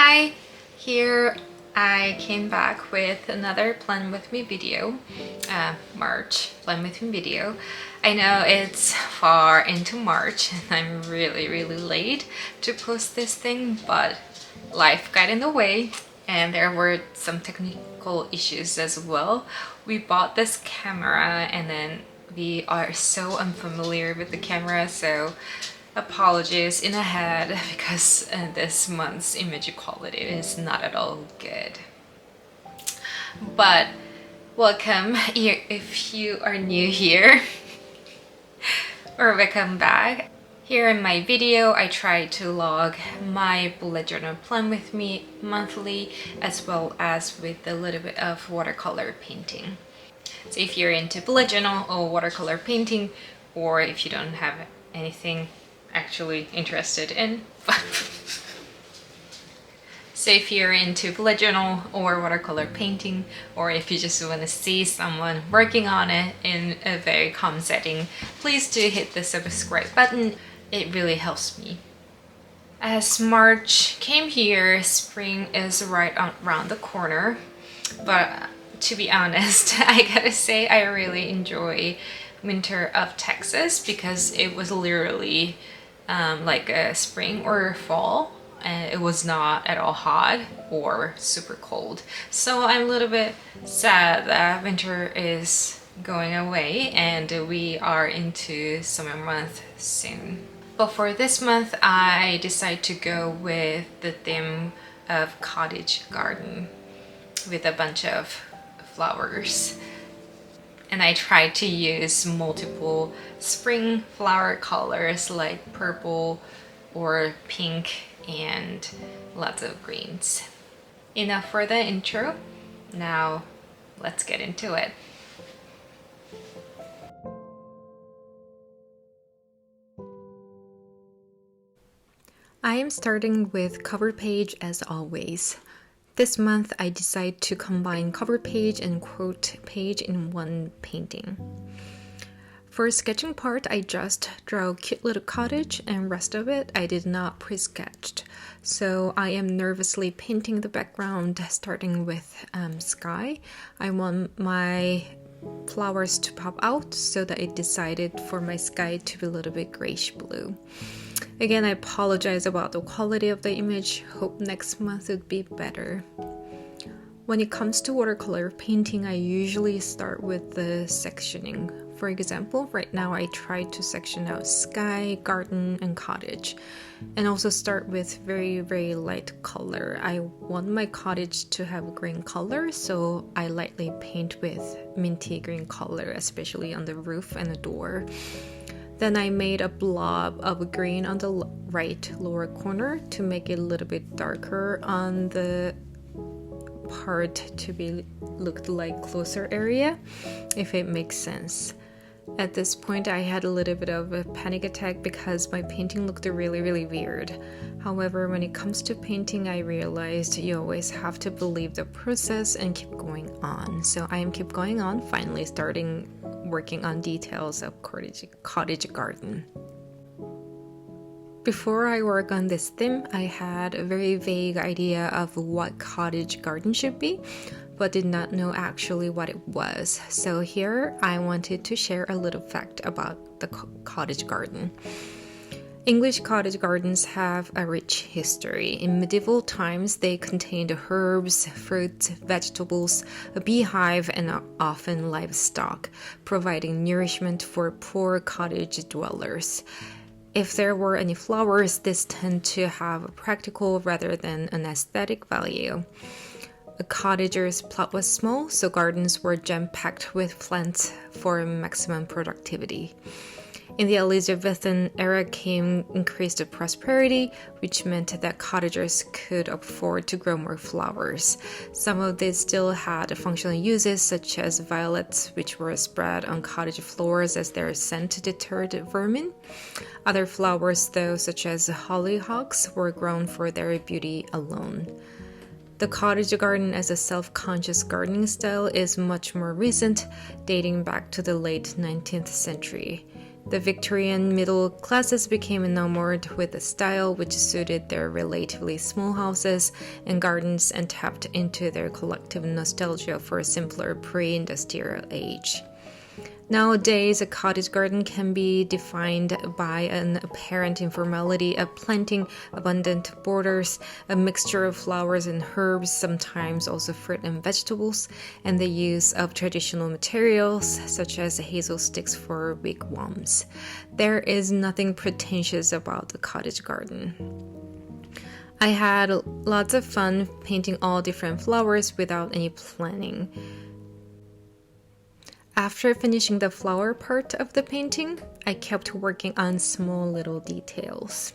Hi! Here I came back with another Plan With Me video, March Plan With Me video. I know it's far into March and I'm really late to post this thing, but life got in the way and there were some technical issues as well. We bought this camera and then we are so unfamiliar with the camera, so apologies in ahead because this month's image quality is not at all good. But welcome if you are new here or welcome back. Here in my video, I try to log my bullet journal plan with me monthly, as well as with a little bit of watercolor painting. So if you're into bullet journal or watercolor painting, or if you don't have anything actually interested in so if you're into bullet journal or watercolor painting, or if you just want to see someone working on it in a very calm setting, please do hit the subscribe button. It really helps me. As March came here, spring is right around the corner, but to be honest, I gotta say I really enjoy winter of Texas because it was literally like a spring or fall, and it was not at all hot or super cold. So I'm a little bit sad that winter is going away and we are into summer month soon. But for this month, I decided to go with the theme of Cottage Garden with a bunch of flowers. And I tried to use multiple spring flower colors like purple or pink and lots of greens. Enough for the intro. Now let's get into it. I am starting with cover page as always. This month, I decided to combine cover page and quote page in one painting. For sketching part, I just draw a cute little cottage, and rest of it I did not pre-sketched. So I am nervously painting the background, starting with sky. I want my flowers to pop out, so that I decided for my sky to be a little bit grayish blue. Again, I apologize about the quality of the image. Hope next month would be better. When it comes to watercolor painting, I usually start with the sectioning. For example, right now I try to section out sky, garden, and cottage. And also start with very light color. I want my cottage to have green color, so I lightly paint with minty green color, especially on the roof and the door. Then I made a blob of green on the right lower corner to make it a little bit darker on the part to be looked like closer area, if it makes sense. At this point, I had a little bit of a panic attack because my painting looked really weird. However, when it comes to painting, I realized you always have to believe the process and keep going on. So I am keep going on, finally starting working on details of Cottage Garden. Before I work on this theme, I had a very vague idea of what Cottage Garden should be, but did not know actually what it was. So here I wanted to share a little fact about the Cottage Garden. English cottage gardens have a rich history. In medieval times, they contained herbs, fruits, vegetables, a beehive, and often livestock, providing nourishment for poor cottage dwellers. If there were any flowers, this tend to have a practical rather than an aesthetic value. A cottager's plot was small, so gardens were jam-packed with plants for maximum productivity. In the Elizabethan era came increased prosperity, which meant that cottagers could afford to grow more flowers. Some of these still had functional uses, such as violets, which were spread on cottage floors as their scent deterred vermin. Other flowers, though, such as hollyhocks, were grown for their beauty alone. The cottage garden as a self-conscious gardening style is much more recent, dating back to the late 19th century. The Victorian middle classes became enamored with the style, which suited their relatively small houses and gardens and tapped into their collective nostalgia for a simpler pre-industrial age. Nowadays, a cottage garden can be defined by an apparent informality of planting abundant borders, a mixture of flowers and herbs, sometimes also fruit and vegetables, and the use of traditional materials such as hazel sticks for wigwams. There is nothing pretentious about the cottage garden. I had lots of fun painting all different flowers without any planning. After finishing the flower part of the painting, I kept working on small little details.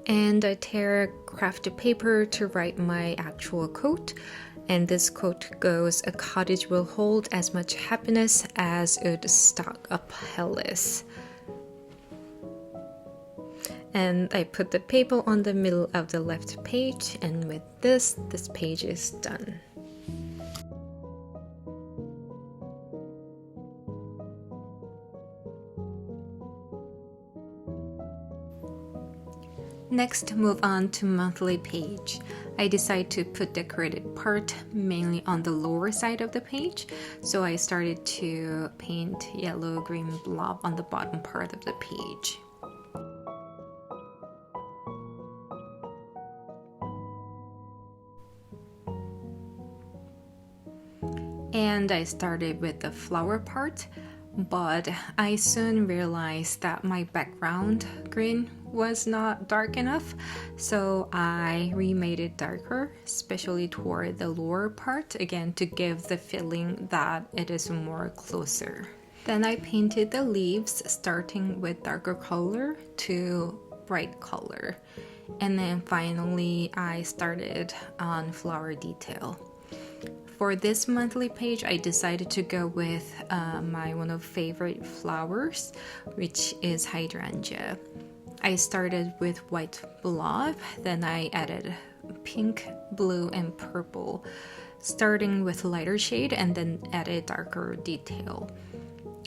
And I tear crafted paper to write my actual quote. And this quote goes, "A cottage will hold as much happiness as it stock a palace." And I put the paper on the middle of the left page, and with this page is done. Next, move on to monthly page. I decide to put decorated part mainly on the lower side of the page, so I started to paint yellow-green blob on the bottom part of the page. And I started with the flower part, but I soon realized that my background green was not dark enough, so I remade it darker, especially toward the lower part, again to give the feeling that it is more closer. Then I painted the leaves starting with darker color to bright color, and then finally I started on flower detail. For this monthly page, I decided to go with my one of favorite flowers, which is hydrangea. I started with white blob, then I added pink, blue, and purple, starting with lighter shade and then added darker detail.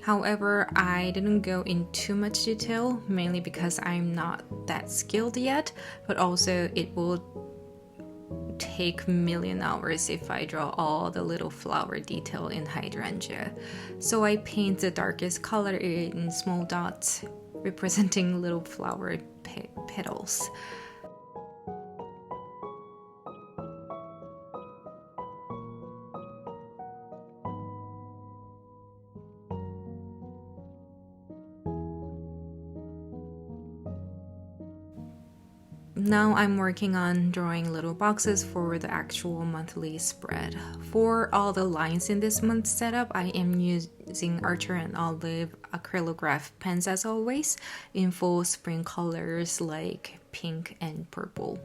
However, I didn't go in too much detail, mainly because I'm not that skilled yet, but also it will take a million hours if I draw all the little flower detail in hydrangea. So I paint the darkest color in small dots, representing little flower petals. Now I'm working on drawing little boxes for the actual monthly spread. For all the lines in this month's setup, I am using Archer and Olive Acrylograph pens as always, in full spring colors like pink and purple.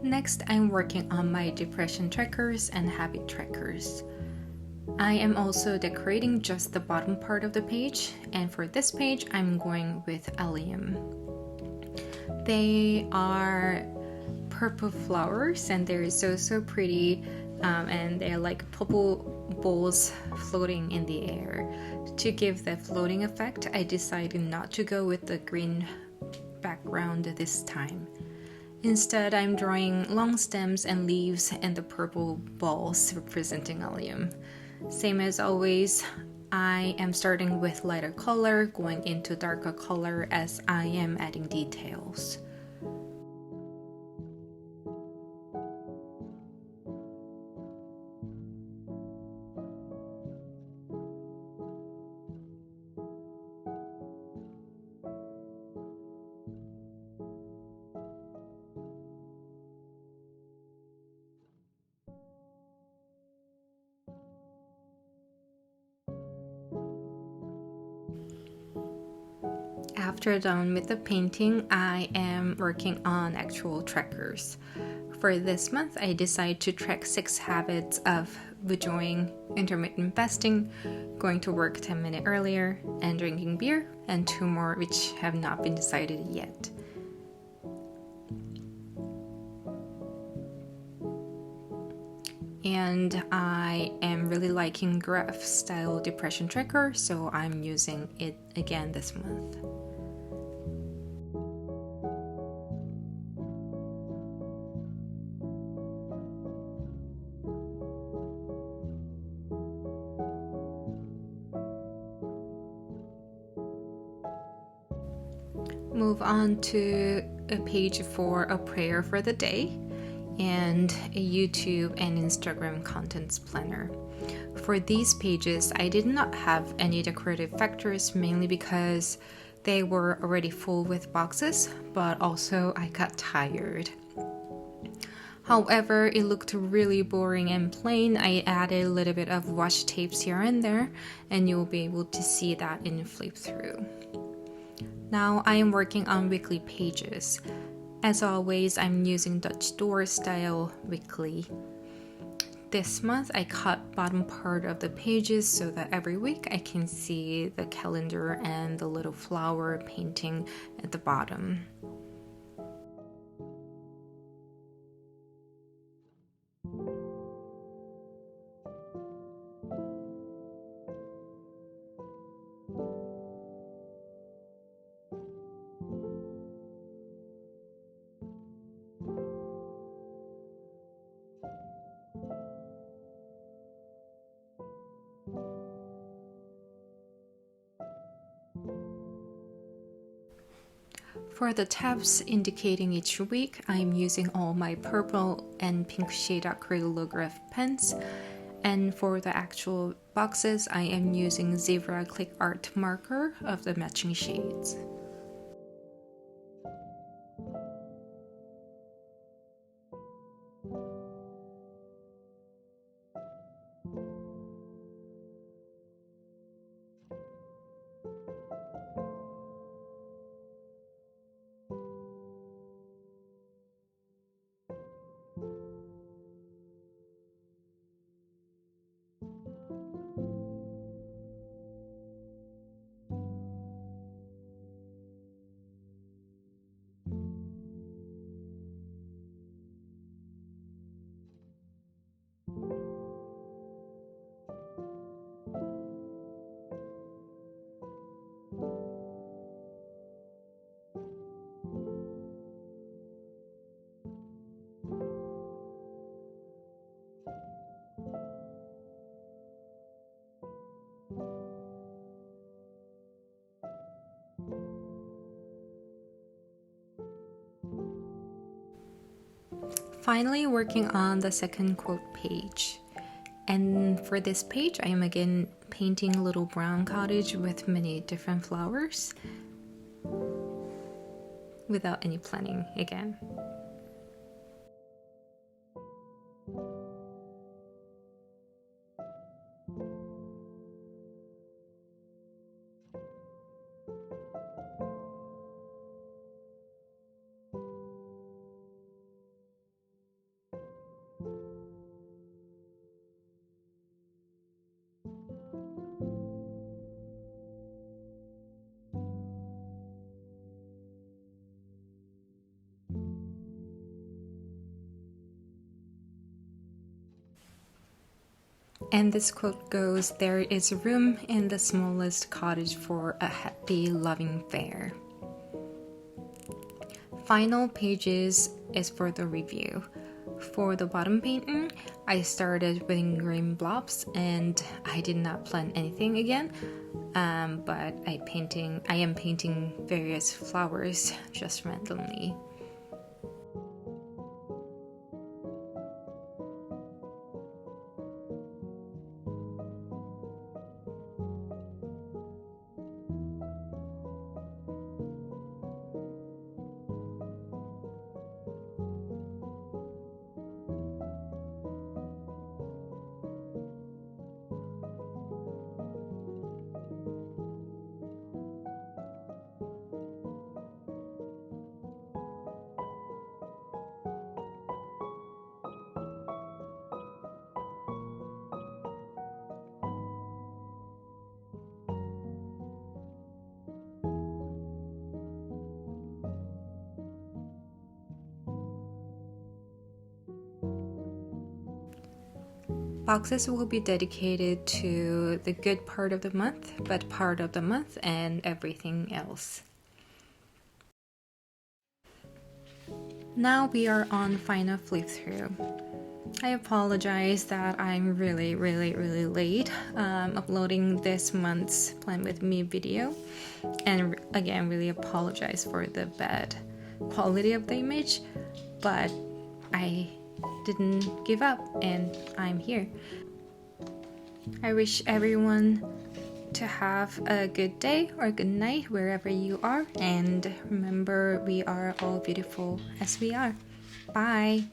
Next, I'm working on my depression trackers and habit trackers. I am also decorating just the bottom part of the page, and for this page, I'm going with allium. They are purple flowers and they're so pretty, and they're like purple balls floating in the air. To give the floating effect, I decided not to go with the green background this time. Instead, I'm drawing long stems and leaves and the purple balls representing allium. Same as always, I am starting with lighter color, going into darker color as I am adding details. after done with the painting, I am working on actual trackers. For this month, I decided to track 6 habits of enjoying intermittent fasting, going to work 10 minutes earlier, and drinking beer, and 2 more which have not been decided yet. And I am really liking graph style depression tracker, so I'm using it again this month. Move on to a page for a prayer for the day and a YouTube and Instagram contents planner. For these pages, I did not have any decorative factors, mainly because they were already full with boxes, but also I got tired. However, it looked really boring and plain. I added a little bit of washi tapes here and there, and you'll be able to see that in flip through. Now I am working on weekly pages. As always, I'm using Dutch door style weekly. This month I cut bottom part of the pages so that every week I can see the calendar and the little flower painting at the bottom. For the tabs indicating each week, I'm using all my purple and pink shade Acrylograph pens. And for the actual boxes, I am using Zebra Clickart marker of the matching shades. Finally, working on the second quote page. And for this page, I am again painting a little brown cottage with many different flowers without any planning again. And this quote goes, "There is room in the smallest cottage for a happy, loving fair." Final pages is for the review. For the bottom painting, I started with green blobs and I did not plan anything again, but I am painting various flowers just randomly. Boxes will be dedicated to the good part of the month, bad part of the month, and everything else. Now we are on final flip through. I apologize that I'm really late uploading this month's Plan With Me video, and again really apologize for the bad quality of the image, but I didn't give up and I'm here. I wish everyone to have a good day or good night wherever you are, and remember, we are all beautiful as we are. Bye!